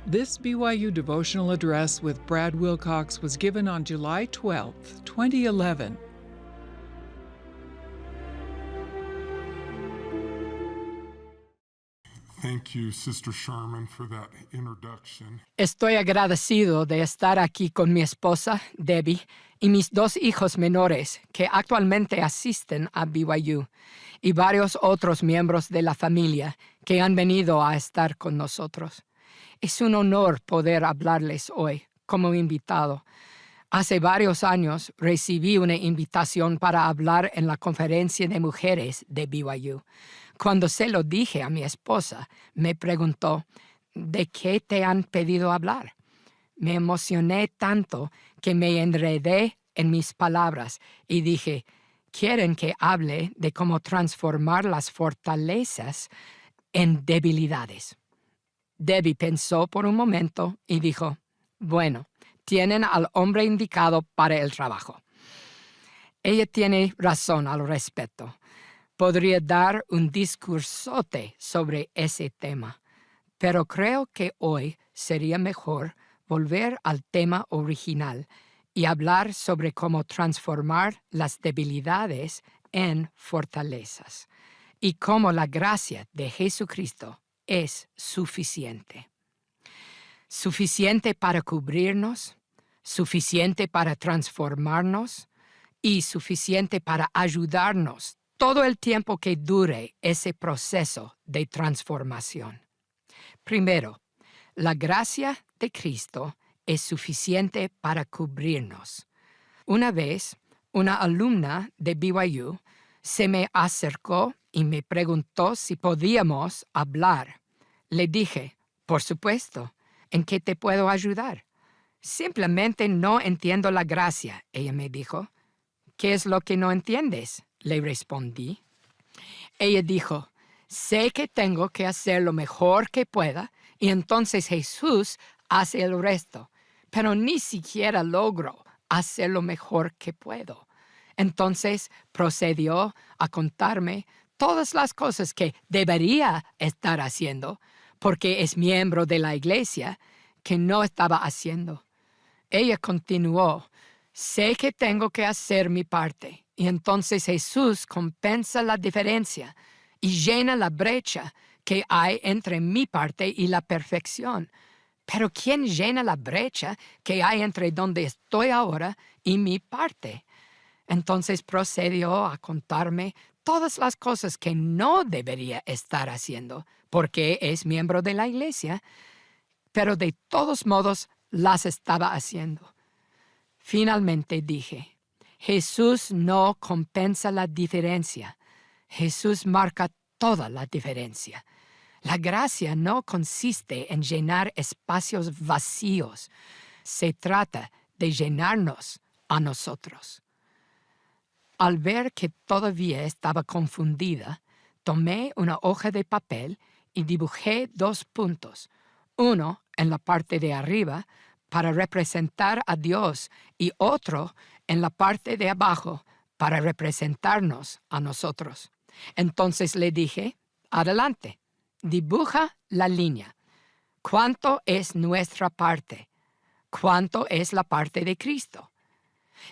This BYU devotional address with Brad Wilcox was given on July 12, 2011. Thank you, Sister Sharman, for that introduction. Estoy agradecido de estar aquí con mi esposa, Debbie, y mis dos hijos menores que actualmente asisten a BYU, y varios otros miembros de la familia que han venido a estar con nosotros. Es un honor poder hablarles hoy como invitado. Hace varios años recibí una invitación para hablar en la conferencia de mujeres de BYU. Cuando se lo dije a mi esposa, me preguntó, ¿de qué te han pedido hablar? Me emocioné tanto que me enredé en mis palabras y dije, quieren que hable de cómo transformar las fortalezas en debilidades. Debbie pensó por un momento y dijo, bueno, tienen al hombre indicado para el trabajo. Ella tiene razón al respecto. Podría dar un discursote sobre ese tema, pero creo que hoy sería mejor volver al tema original y hablar sobre cómo transformar las debilidades en fortalezas y cómo la gracia de Jesucristo es suficiente. Suficiente para cubrirnos, suficiente para transformarnos y suficiente para ayudarnos todo el tiempo que dure ese proceso de transformación. Primero, la gracia de Cristo es suficiente para cubrirnos. Una vez, una alumna de BYU se me acercó y me preguntó si podíamos hablar. Le dije, por supuesto, ¿en qué te puedo ayudar? Simplemente no entiendo la gracia, ella me dijo. ¿Qué es lo que no entiendes?, le respondí. Ella dijo, sé que tengo que hacer lo mejor que pueda y entonces Jesús hace el resto, pero ni siquiera logro hacer lo mejor que puedo. Entonces procedió a contarme todas las cosas que debería estar haciendo porque es miembro de la iglesia que no estaba haciendo. Ella continuó, sé que tengo que hacer mi parte y entonces Jesús compensa la diferencia y llena la brecha que hay entre mi parte y la perfección. Pero ¿quién llena la brecha que hay entre donde estoy ahora y mi parte? Entonces procedió a contarme todas las cosas que no debería estar haciendo porque es miembro de la iglesia, pero de todos modos las estaba haciendo. Finalmente dije, Jesús no compensa la diferencia. Jesús marca toda la diferencia. La gracia no consiste en llenar espacios vacíos. Se trata de llenarnos a nosotros. Al ver que todavía estaba confundida, tomé una hoja de papel y dibujé 2 puntos, uno en la parte de arriba para representar a Dios y otro en la parte de abajo para representarnos a nosotros. Entonces le dije, adelante, dibuja la línea. ¿Cuánto es nuestra parte? ¿Cuánto es la parte de Cristo?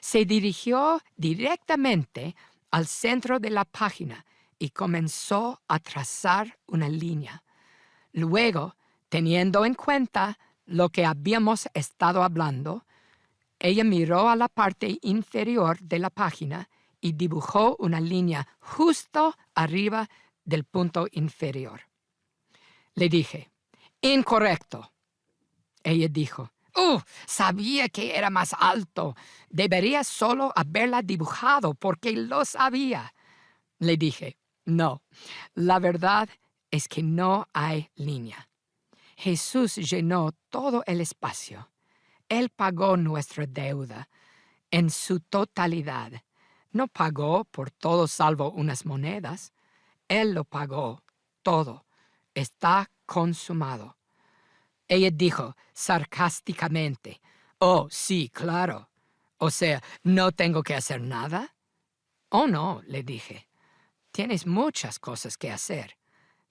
Se dirigió directamente al centro de la página y comenzó a trazar una línea. Luego, teniendo en cuenta lo que habíamos estado hablando, ella miró a la parte inferior de la página y dibujó una línea justo arriba del punto inferior. Le dije, incorrecto. Ella dijo, sabía que era más alto. Debería solo haberla dibujado porque lo sabía. Le dije, no, la verdad es que no hay línea. Jesús llenó todo el espacio. Él pagó nuestra deuda en su totalidad. No pagó por todo salvo unas monedas. Él lo pagó todo. Está consumado. Ella dijo sarcásticamente, oh, sí, claro. O sea, ¿no tengo que hacer nada? Oh, no, le dije. Tienes muchas cosas que hacer,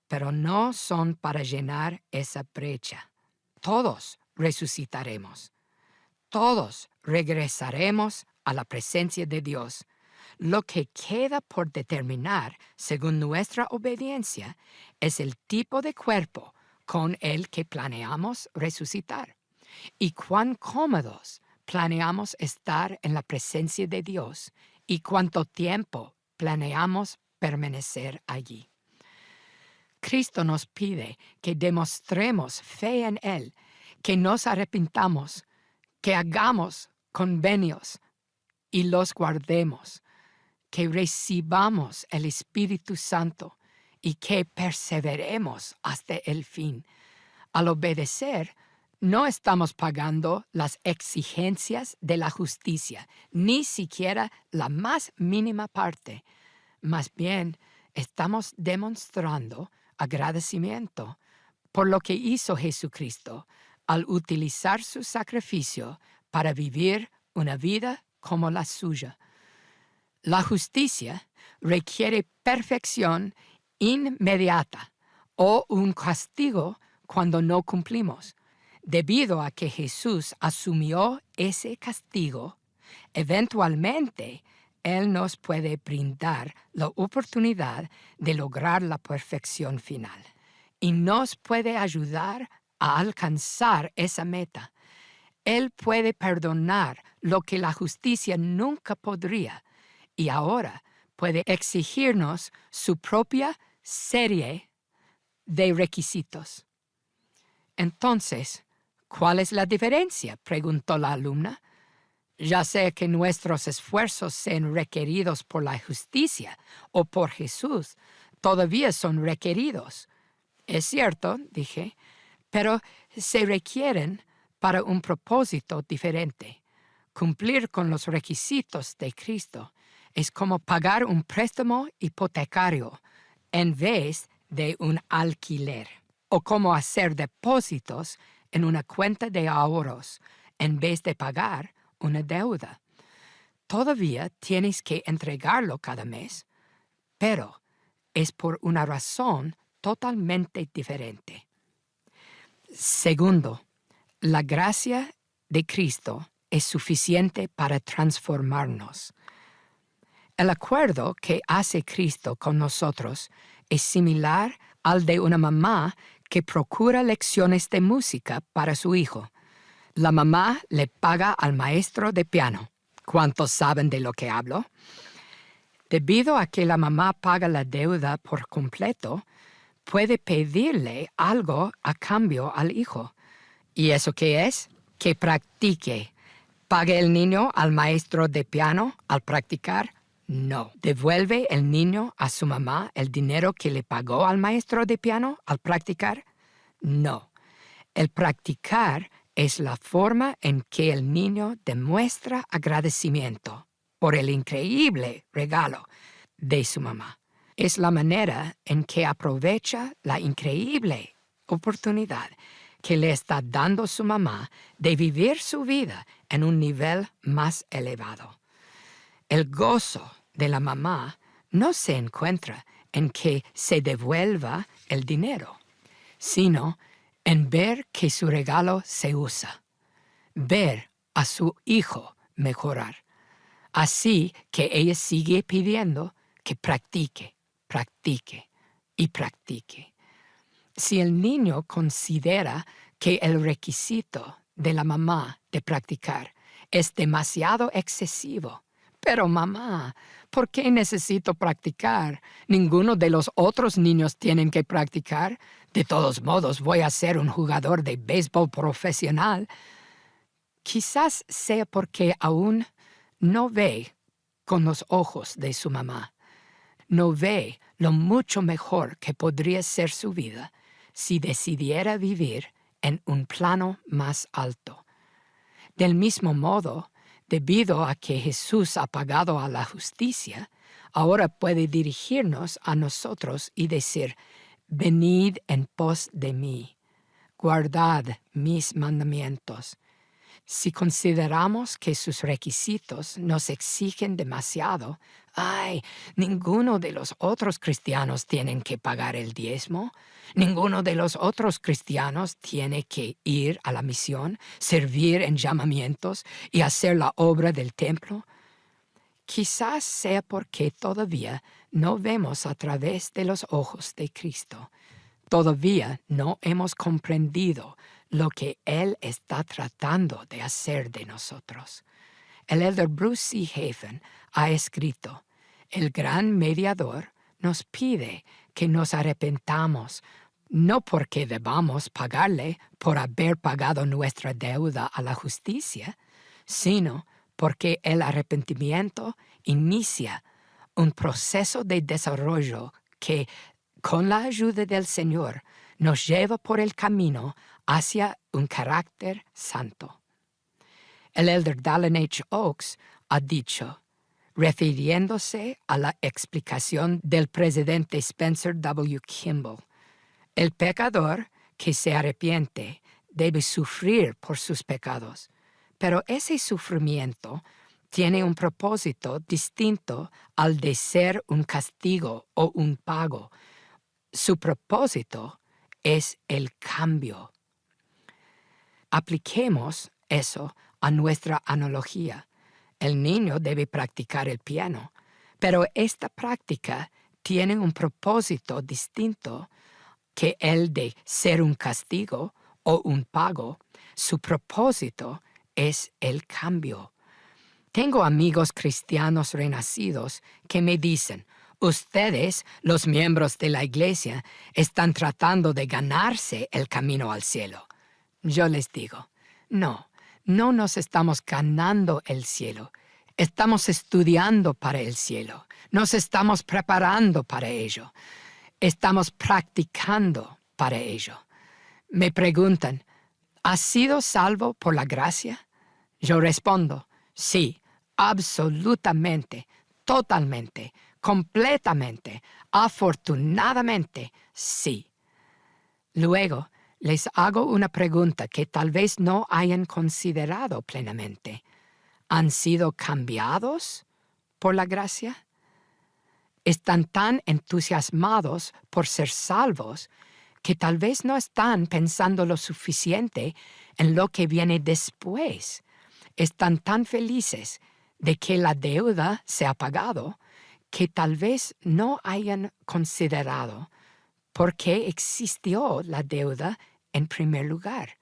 pero no son para llenar esa brecha. todos resucitaremos. Todos regresaremos a la presencia de Dios. Lo que queda por determinar, según nuestra obediencia, es el tipo de cuerpo con el que planeamos resucitar y cuán cómodos planeamos estar en la presencia de Dios y cuánto tiempo planeamos permanecer allí. Cristo nos pide que demostremos fe en Él, que nos arrepintamos, que hagamos convenios y los guardemos, que recibamos el Espíritu Santo y que perseveremos hasta el fin. Al obedecer, no estamos pagando las exigencias de la justicia, ni siquiera la más mínima parte. Más bien, estamos demostrando agradecimiento por lo que hizo Jesucristo al utilizar su sacrificio para vivir una vida como la suya. La justicia requiere perfección inmediata o un castigo cuando no cumplimos. Debido a que Jesús asumió ese castigo, eventualmente Él nos puede brindar la oportunidad de lograr la perfección final y nos puede ayudar a alcanzar esa meta. Él puede perdonar lo que la justicia nunca podría y ahora puede exigirnos su propia serie de requisitos. Entonces, ¿cuál es la diferencia?, preguntó la alumna. Ya sea que nuestros esfuerzos sean requeridos por la justicia o por Jesús, todavía son requeridos. Es cierto, dije, pero se requieren para un propósito diferente. Cumplir con los requisitos de Cristo es como pagar un préstamo hipotecario en vez de un alquiler, o como hacer depósitos en una cuenta de ahorros en vez de pagar una deuda. Todavía tienes que entregarlo cada mes, pero es por una razón totalmente diferente. Segundo, la gracia de Cristo es suficiente para transformarnos. El acuerdo que hace Cristo con nosotros es similar al de una mamá que procura lecciones de música para su hijo. La mamá le paga al maestro de piano. ¿Cuántos saben de lo que hablo? Debido a que la mamá paga la deuda por completo, puede pedirle algo a cambio al hijo. ¿Y eso qué es? Que practique. ¿Paga el niño al maestro de piano al practicar? No. ¿Devuelve el niño a su mamá el dinero que le pagó al maestro de piano al practicar? No. El practicar es la forma en que el niño demuestra agradecimiento por el increíble regalo de su mamá. Es la manera en que aprovecha la increíble oportunidad que le está dando su mamá de vivir su vida en un nivel más elevado. El gozo de la mamá no se encuentra en que se devuelva el dinero, sino en ver que su regalo se usa, ver a su hijo mejorar. Así que ella sigue pidiendo que practique, practique y practique. Si el niño considera que el requisito de la mamá de practicar es demasiado excesivo, pero mamá, ¿por qué necesito practicar? Ninguno de los otros niños tienen que practicar. De todos modos, voy a ser un jugador de béisbol profesional. Quizás sea porque aún no ve con los ojos de su mamá. No ve lo mucho mejor que podría ser su vida si decidiera vivir en un plano más alto. Del mismo modo, debido a que Jesús ha pagado a la justicia, ahora puede dirigirnos a nosotros y decir: venid en pos de mí, guardad mis mandamientos. Si consideramos que sus requisitos nos exigen demasiado, ninguno de los otros cristianos tienen que pagar el diezmo, ninguno de los otros cristianos tiene que ir a la misión, servir en llamamientos y hacer la obra del templo. Quizás sea porque todavía no vemos a través de los ojos de Cristo. Todavía no hemos comprendido lo que Él está tratando de hacer de nosotros. El elder Bruce C. Hafen ha escrito: el gran mediador nos pide que nos arrepentamos, no porque debamos pagarle por haber pagado nuestra deuda a la justicia, sino porque el arrepentimiento inicia un proceso de desarrollo que, con la ayuda del Señor, nos lleva por el camino hacia un carácter santo. El elder Dallin H. Oaks ha dicho, refiriéndose a la explicación del presidente Spencer W. Kimball, el pecador que se arrepiente debe sufrir por sus pecados, pero ese sufrimiento tiene un propósito distinto al de ser un castigo o un pago. Su propósito es el cambio. Apliquemos eso a nuestra analogía. El niño debe practicar el piano, pero esta práctica tiene un propósito distinto que el de ser un castigo o un pago. Su propósito es el cambio. Tengo amigos cristianos renacidos que me dicen: ustedes, los miembros de la iglesia, están tratando de ganarse el camino al cielo. Yo les digo, no nos estamos ganando el cielo. Estamos estudiando para el cielo. Nos estamos preparando para ello. Estamos practicando para ello. Me preguntan, ¿has sido salvo por la gracia? Yo respondo, sí, absolutamente, totalmente, completamente, afortunadamente, sí. Luego, les hago una pregunta que tal vez no hayan considerado plenamente. ¿Han sido cambiados por la gracia? Están tan entusiasmados por ser salvos que tal vez no están pensando lo suficiente en lo que viene después. Están tan felices de que la deuda se ha pagado que tal vez no hayan considerado por qué existió la deuda en primer lugar.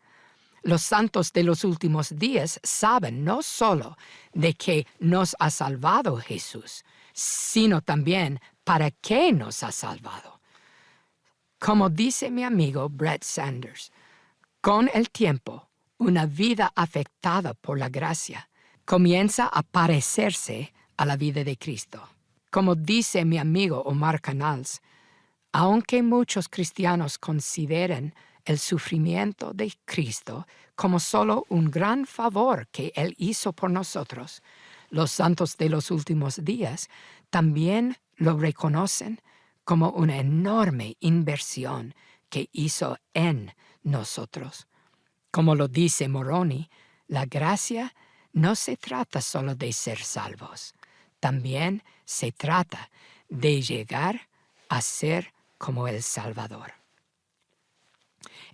Los santos de los últimos días saben no solo de que nos ha salvado Jesús, sino también para qué nos ha salvado. Como dice mi amigo Brett Sanders, con el tiempo, una vida afectada por la gracia comienza a parecerse a la vida de Cristo. Como dice mi amigo Omar Canals, aunque muchos cristianos consideren el sufrimiento de Cristo como solo un gran favor que Él hizo por nosotros, los santos de los últimos días también lo reconocen como una enorme inversión que hizo en nosotros. Como lo dice Moroni, la gracia no se trata solo de ser salvos, también se trata de llegar a ser como el Salvador.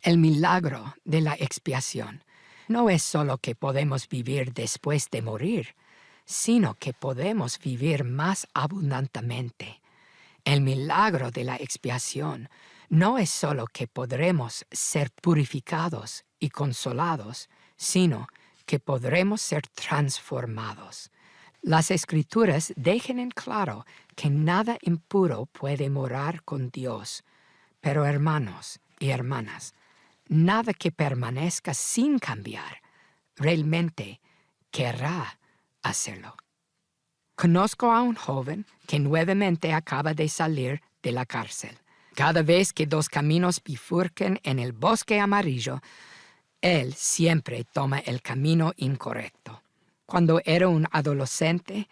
El milagro de la expiación no es solo que podemos vivir después de morir, sino que podemos vivir más abundantemente. El milagro de la expiación no es solo que podremos ser purificados y consolados, sino que podremos ser transformados. Las Escrituras dejan en claro que nada impuro puede morar con Dios. Pero hermanos y hermanas, nada que permanezca sin cambiar realmente querrá hacerlo. Conozco a un joven que nuevamente acaba de salir de la cárcel. Cada vez que dos caminos bifurquen en el bosque amarillo, él siempre toma el camino incorrecto. Cuando era un adolescente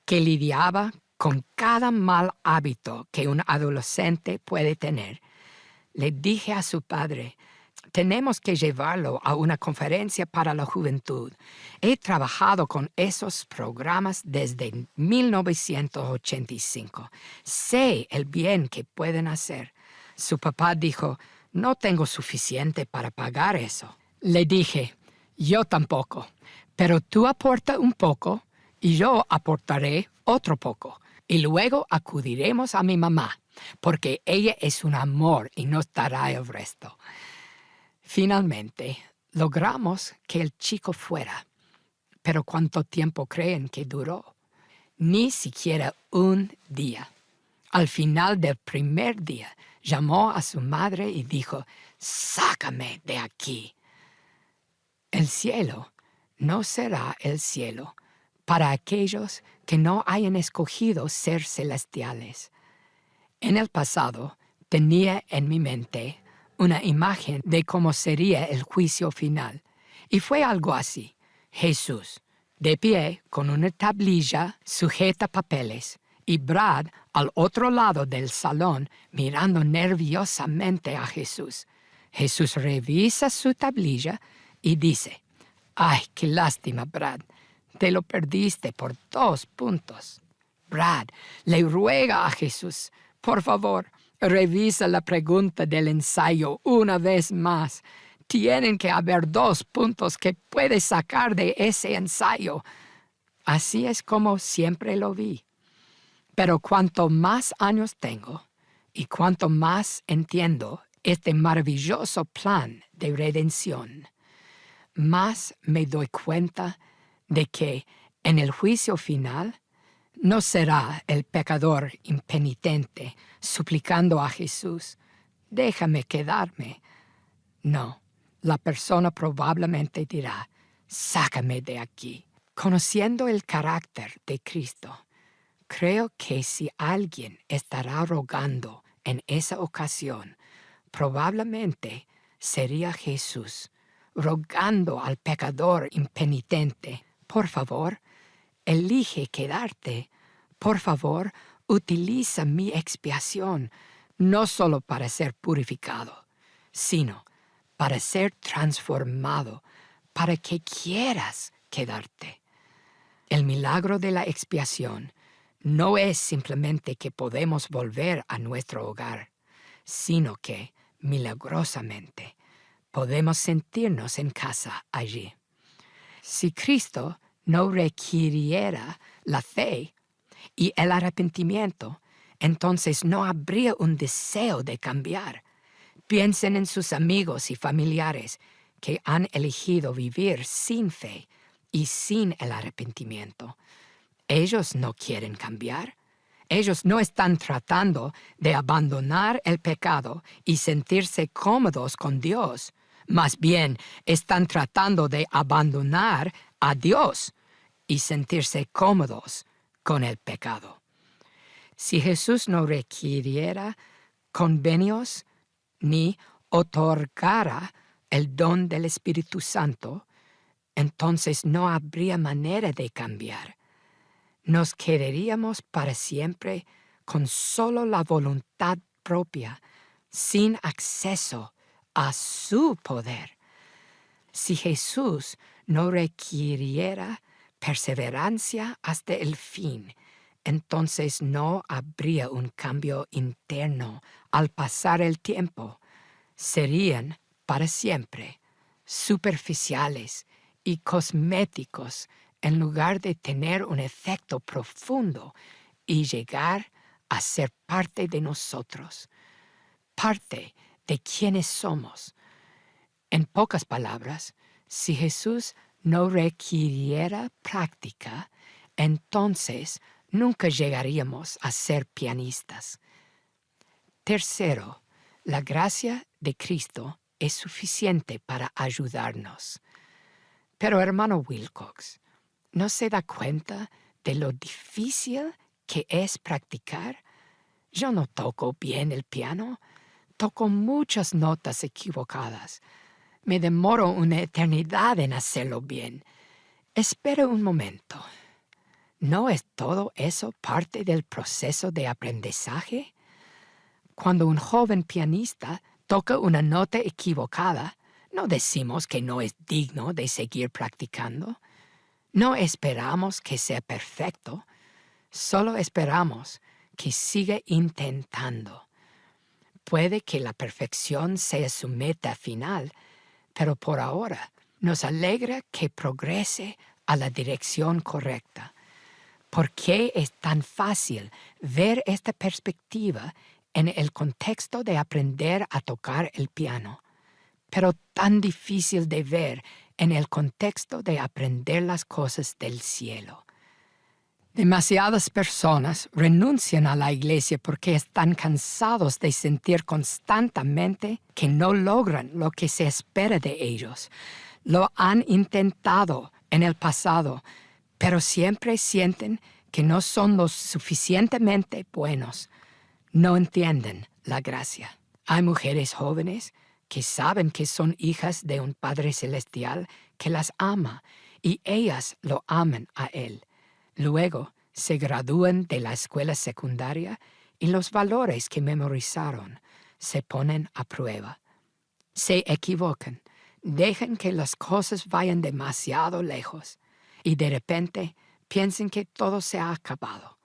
que lidiaba con cada mal hábito que un adolescente puede tener, le dije a su padre, Tenemos que llevarlo a una conferencia para la juventud. He trabajado con esos programas desde 1985. Sé el bien que pueden hacer. Su papá dijo, no tengo suficiente para pagar eso. Le dije, yo tampoco, pero tú aporta un poco y yo aportaré otro poco. Y luego acudiremos a mi mamá, porque ella es un amor y nos dará el resto. Finalmente, logramos que el chico fuera. Pero ¿cuánto tiempo creen que duró? Ni siquiera un día. Al final del primer día, llamó a su madre y dijo, «Sácame de aquí». El cielo no será el cielo para aquellos que no hayan escogido ser celestiales. En el pasado, tenía en mi mente una imagen de cómo sería el juicio final. Y fue algo así. Jesús, de pie, con una tablilla sujeta papeles, y Brad al otro lado del salón mirando nerviosamente a Jesús. Jesús revisa su tablilla y dice, «Ay, qué lástima, Brad. Te lo perdiste por 2 puntos». Brad le ruega a Jesús, «Por favor, revisa la pregunta del ensayo una vez más. Tienen que haber 2 puntos que puedes sacar de ese ensayo». Así es como siempre lo vi. Pero cuanto más años tengo y cuanto más entiendo este maravilloso plan de redención, más me doy cuenta de que en el juicio final no será el pecador impenitente suplicando a Jesús, «Déjame quedarme». No, la persona probablemente dirá, «Sácame de aquí». Conociendo el carácter de Cristo, creo que si alguien estará rogando en esa ocasión, probablemente sería Jesús, rogando al pecador impenitente, «Por favor, elige quedarte. Por favor, utiliza mi expiación, no solo para ser purificado, sino para ser transformado, para que quieras quedarte». El milagro de la expiación no es simplemente que podemos volver a nuestro hogar, sino que, milagrosamente, podemos sentirnos en casa allí. Si Cristo no requiriera la fe y el arrepentimiento, entonces no habría un deseo de cambiar. Piensen en sus amigos y familiares que han elegido vivir sin fe y sin el arrepentimiento. Ellos no quieren cambiar. Ellos no están tratando de abandonar el pecado y sentirse cómodos con Dios. Más bien, están tratando de abandonar a Dios y sentirse cómodos con el pecado. Si Jesús no requiriera convenios ni otorgara el don del Espíritu Santo, entonces no habría manera de cambiar. Nos quedaríamos para siempre con solo la voluntad propia, sin acceso a su poder. Si Jesús no requiriera perseverancia hasta el fin, entonces no habría un cambio interno al pasar el tiempo. Serían para siempre superficiales y cosméticos en lugar de tener un efecto profundo y llegar a ser parte de nosotros, parte de quienes somos. En pocas palabras, si Jesús no requiriera práctica, entonces nunca llegaríamos a ser pianistas. Tercero, la gracia de Cristo es suficiente para ayudarnos. Pero, hermano Wilcox, ¿no se da cuenta de lo difícil que es practicar? Yo no toco bien el piano. Toco muchas notas equivocadas. Me demoro una eternidad en hacerlo bien. Espera un momento. ¿No es todo eso parte del proceso de aprendizaje? Cuando un joven pianista toca una nota equivocada, No decimos que no es digno de seguir practicando. No esperamos que sea perfecto. Solo esperamos que siga intentando. Puede que la perfección sea su meta final, pero por ahora nos alegra que progrese a la dirección correcta. ¿Por qué es tan fácil ver esta perspectiva en el contexto de aprender a tocar el piano, pero tan difícil de ver en el contexto de aprender las cosas del cielo? Demasiadas personas renuncian a la iglesia porque están cansados de sentir constantemente que no logran lo que se espera de ellos. Lo han intentado en el pasado, pero siempre sienten que no son lo suficientemente buenos. No entienden la gracia. Hay mujeres jóvenes que saben que son hijas de un Padre Celestial que las ama y ellas lo aman a Él. Luego se gradúan de la escuela secundaria y los valores que memorizaron se ponen a prueba. Se equivocan, dejan que las cosas vayan demasiado lejos y de repente piensan que todo se ha acabado.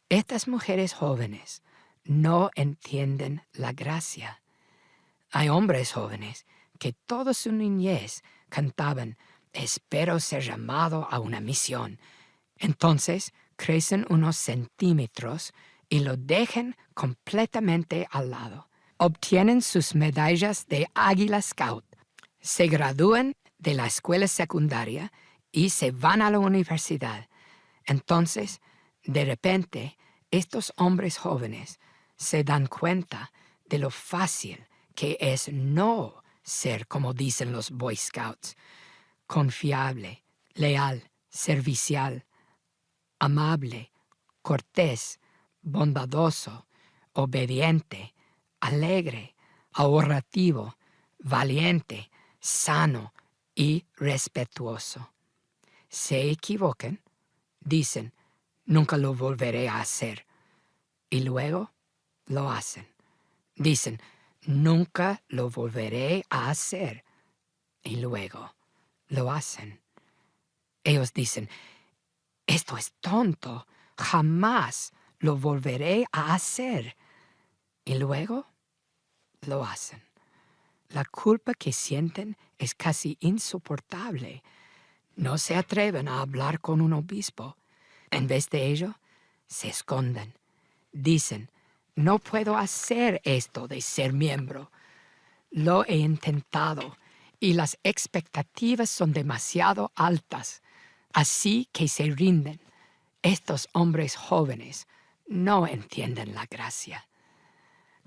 Estas mujeres jóvenes no entienden la gracia. Hay hombres jóvenes que toda su niñez cantaban: espero ser llamado a una misión. Entonces crecen unos centímetros y lo dejan completamente al lado. Obtienen sus medallas de Águila Scout, se gradúan de la escuela secundaria y se van a la universidad. Entonces, de repente, estos hombres jóvenes se dan cuenta de lo fácil que es no ser, como dicen los Boy Scouts, confiable, leal, servicial, amable, cortés, bondadoso, obediente, alegre, ahorrativo, valiente, sano y respetuoso. Se equivocan, dicen: nunca lo volveré a hacer. Y luego lo hacen. Dicen: nunca lo volveré a hacer. Y luego lo hacen. Ellos dicen: esto es tonto, jamás lo volveré a hacer. Y luego lo hacen. La culpa que sienten es casi insoportable. No se atreven a hablar con un obispo. En vez de ello, se esconden. Dicen: no puedo hacer esto de ser miembro. Lo he intentado y las expectativas son demasiado altas, así que se rinden. Estos hombres jóvenes no entienden la gracia.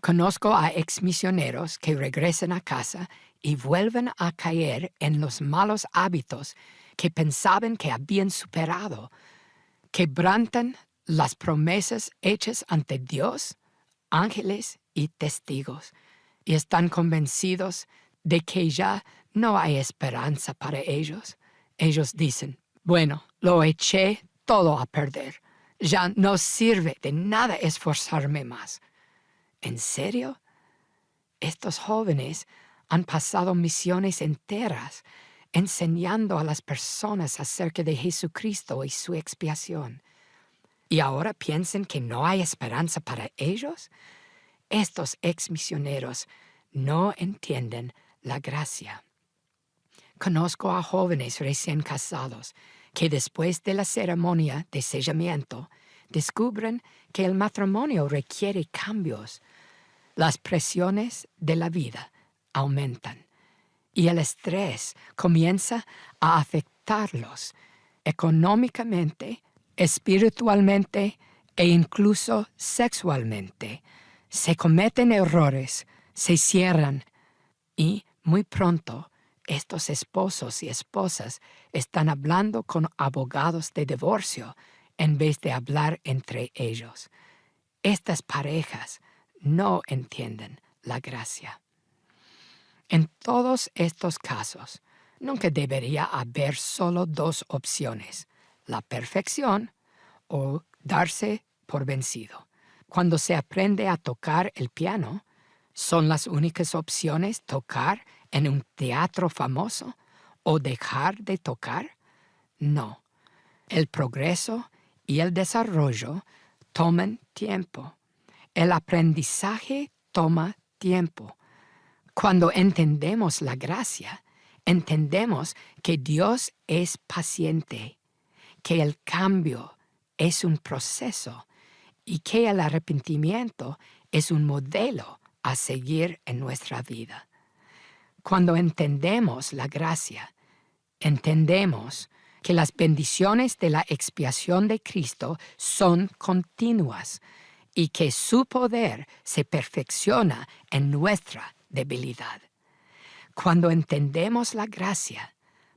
Conozco a exmisioneros que regresan a casa y vuelven a caer en los malos hábitos que pensaban que habían superado. Quebrantan las promesas hechas ante Dios, ángeles y testigos, y están convencidos de que ya no hay esperanza para ellos. Ellos dicen: bueno, lo eché todo a perder. Ya no sirve de nada esforzarme más. ¿En serio? Estos jóvenes han pasado misiones enteras enseñando a las personas acerca de Jesucristo y su expiación. ¿Y ahora piensan que no hay esperanza para ellos? Estos exmisioneros no entienden la gracia. Conozco a jóvenes recién casados que después de la ceremonia de sellamiento descubren que el matrimonio requiere cambios. Las presiones de la vida aumentan y el estrés comienza a afectarlos económicamente, espiritualmente e incluso sexualmente. Se cometen errores, se cierran y muy pronto estos esposos y esposas están hablando con abogados de divorcio en vez de hablar entre ellos. Estas parejas no entienden la gracia. En todos estos casos, nunca debería haber solo dos opciones: la perfección o darse por vencido. Cuando se aprende a tocar el piano, ¿son las únicas opciones tocar en un teatro famoso o dejar de tocar? No. El progreso y el desarrollo toman tiempo. El aprendizaje toma tiempo. Cuando entendemos la gracia, entendemos que Dios es paciente, que el cambio es un proceso y que el arrepentimiento es un modelo a seguir en nuestra vida. Cuando entendemos la gracia, entendemos que las bendiciones de la expiación de Cristo son continuas y que su poder se perfecciona en nuestra debilidad. Cuando entendemos la gracia,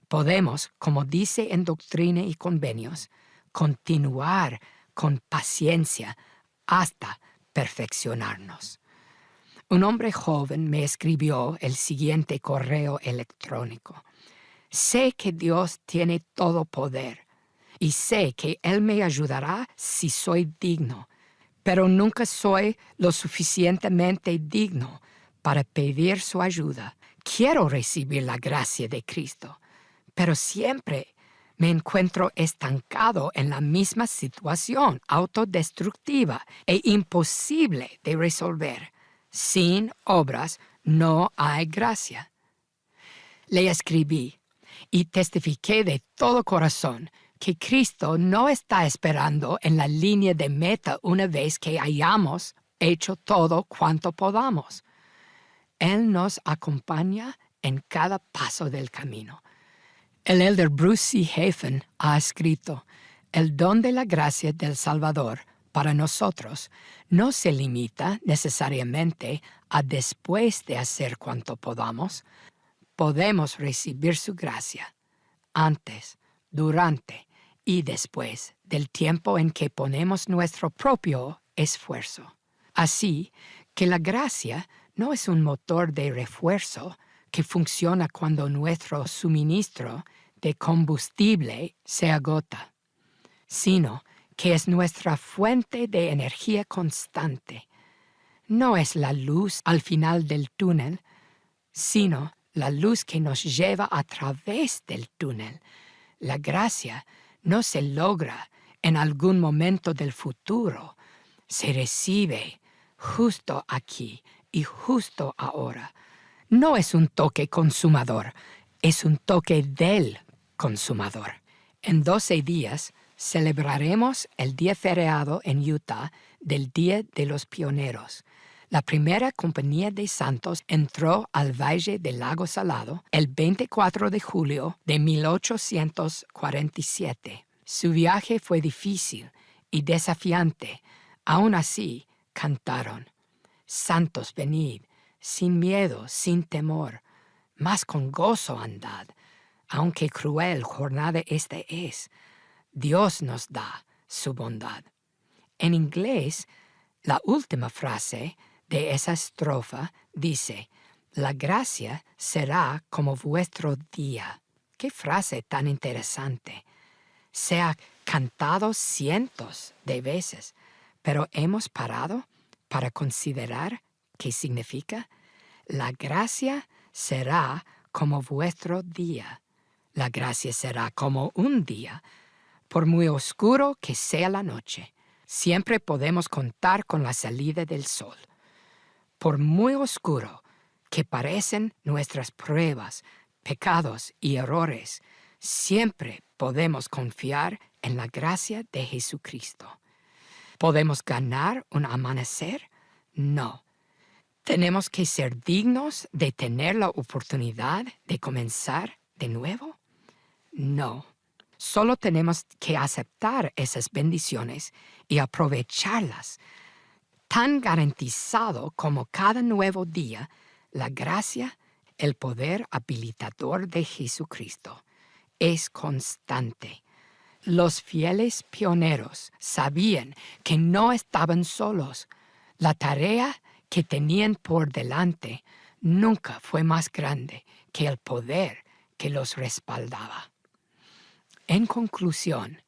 podemos, como dice en Doctrina y Convenios, continuar con paciencia hasta perfeccionarnos. Un hombre joven me escribió el siguiente correo electrónico. Sé que Dios tiene todo poder y sé que Él me ayudará si soy digno, pero nunca soy lo suficientemente digno para pedir su ayuda. Quiero recibir la gracia de Cristo, pero siempre me encuentro estancado en la misma situación autodestructiva e imposible de resolver. Sin obras no hay gracia. Le escribí y testifiqué de todo corazón que Cristo no está esperando en la línea de meta una vez que hayamos hecho todo cuanto podamos. Él nos acompaña en cada paso del camino. El elder Bruce C. Hafen ha escrito: el don de la gracia del Salvador para nosotros no se limita necesariamente a después de hacer cuanto podamos. Podemos recibir su gracia antes, durante y después del tiempo en que ponemos nuestro propio esfuerzo. Así que la gracia no es un motor de refuerzo que funciona cuando nuestro suministro de combustible se agota, sino que es nuestra fuente de energía constante. No es la luz al final del túnel, sino la luz que nos lleva a través del túnel. La gracia no se logra en algún momento del futuro, se recibe justo aquí y justo ahora. No es un toque consumador, es un toque del consumador. En 12 días celebraremos el día feriado en Utah del Día de los Pioneros. La primera compañía de santos entró al Valle del Lago Salado el 24 de julio de 1847. Su viaje fue difícil y desafiante. Aún así, cantaron: «Santos, venid, sin miedo, sin temor, mas con gozo andad, aunque cruel jornada esta es, Dios nos da su bondad». En inglés, la última frase de esa estrofa dice: «La gracia será como vuestro día». ¡Qué frase tan interesante! Se ha cantado cientos de veces, pero hemos parado para considerar qué significa. La gracia será como vuestro día. La gracia será como un día, por muy oscuro que sea la noche. Siempre podemos contar con la salida del sol. Por muy oscuro que parecen nuestras pruebas, pecados y errores, siempre podemos confiar en la gracia de Jesucristo. ¿Podemos ganar un amanecer? No. ¿Tenemos que ser dignos de tener la oportunidad de comenzar de nuevo? No. Solo tenemos que aceptar esas bendiciones y aprovecharlas. Tan garantizado como cada nuevo día, la gracia, el poder habilitador de Jesucristo, es constante. Los fieles pioneros sabían que no estaban solos. La tarea que tenían por delante nunca fue más grande que el poder que los respaldaba. En conclusión,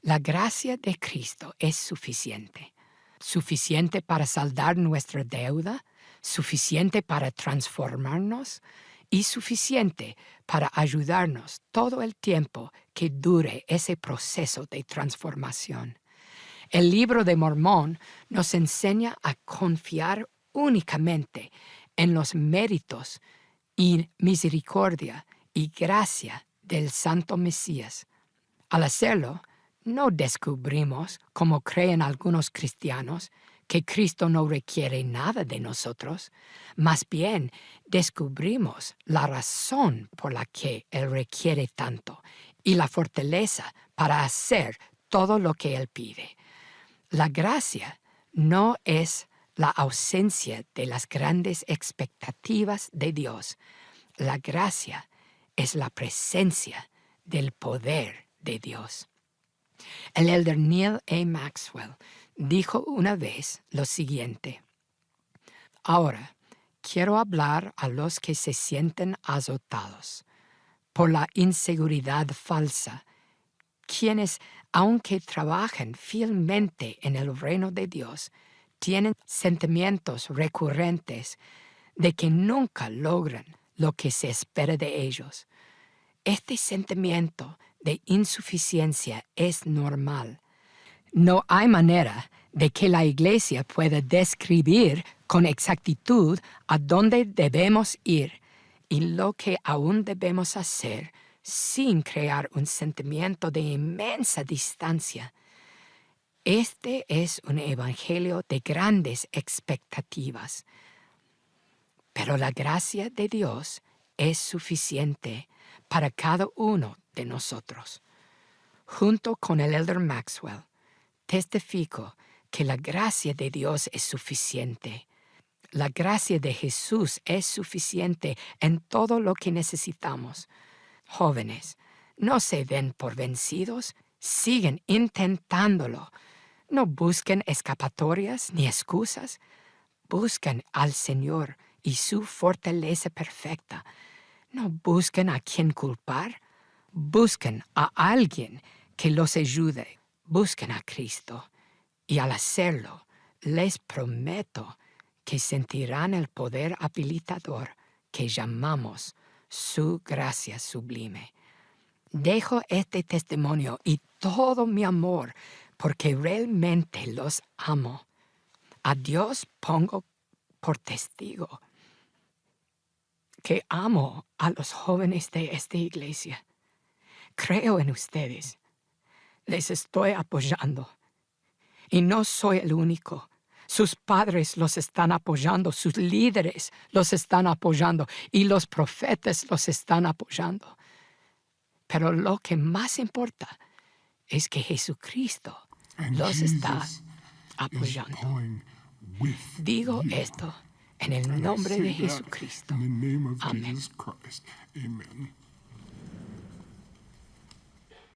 la gracia de Cristo es suficiente. Suficiente para saldar nuestra deuda, suficiente para transformarnos y suficiente para ayudarnos todo el tiempo que dure ese proceso de transformación. El Libro de Mormón nos enseña a confiar únicamente en los méritos y misericordia y gracia del Santo Mesías. Al hacerlo, no descubrimos, como creen algunos cristianos, que Cristo no requiere nada de nosotros. Más bien, descubrimos la razón por la que Él requiere tanto y la fortaleza para hacer todo lo que Él pide. La gracia no es la ausencia de las grandes expectativas de Dios. La gracia es la presencia del poder de Dios. El elder Neal A. Maxwell dijo una vez lo siguiente: ahora quiero hablar a los que se sienten azotados por la inseguridad falsa, quienes, aunque trabajen fielmente en el reino de Dios, tienen sentimientos recurrentes de que nunca logran lo que se espera de ellos. Este sentimiento de insuficiencia es normal. No hay manera de que la Iglesia pueda describir con exactitud a dónde debemos ir y lo que aún debemos hacer sin crear un sentimiento de inmensa distancia. Este es un evangelio de grandes expectativas. Pero la gracia de Dios es suficiente para cada uno de nosotros. Junto con el elder Maxwell, testifico que la gracia de Dios es suficiente. La gracia de Jesús es suficiente en todo lo que necesitamos. Jóvenes, no se den por vencidos, siguen intentándolo. No busquen escapatorias ni excusas. Busquen al Señor y su fortaleza perfecta. No busquen a quien culpar. Busquen a alguien que los ayude. Busquen a Cristo. Y al hacerlo, les prometo que sentirán el poder habilitador que llamamos su gracia sublime. Dejo este testimonio y todo mi amor porque realmente los amo. A Dios pongo por testigo que amo a los jóvenes de esta iglesia. Creo en ustedes. Les estoy apoyando. Y no soy el único. Sus padres los están apoyando, sus líderes los están apoyando y los profetas los están apoyando. Pero lo que más importa es que Jesucristo los está apoyando. Digo esto en el nombre de Jesucristo. Amén.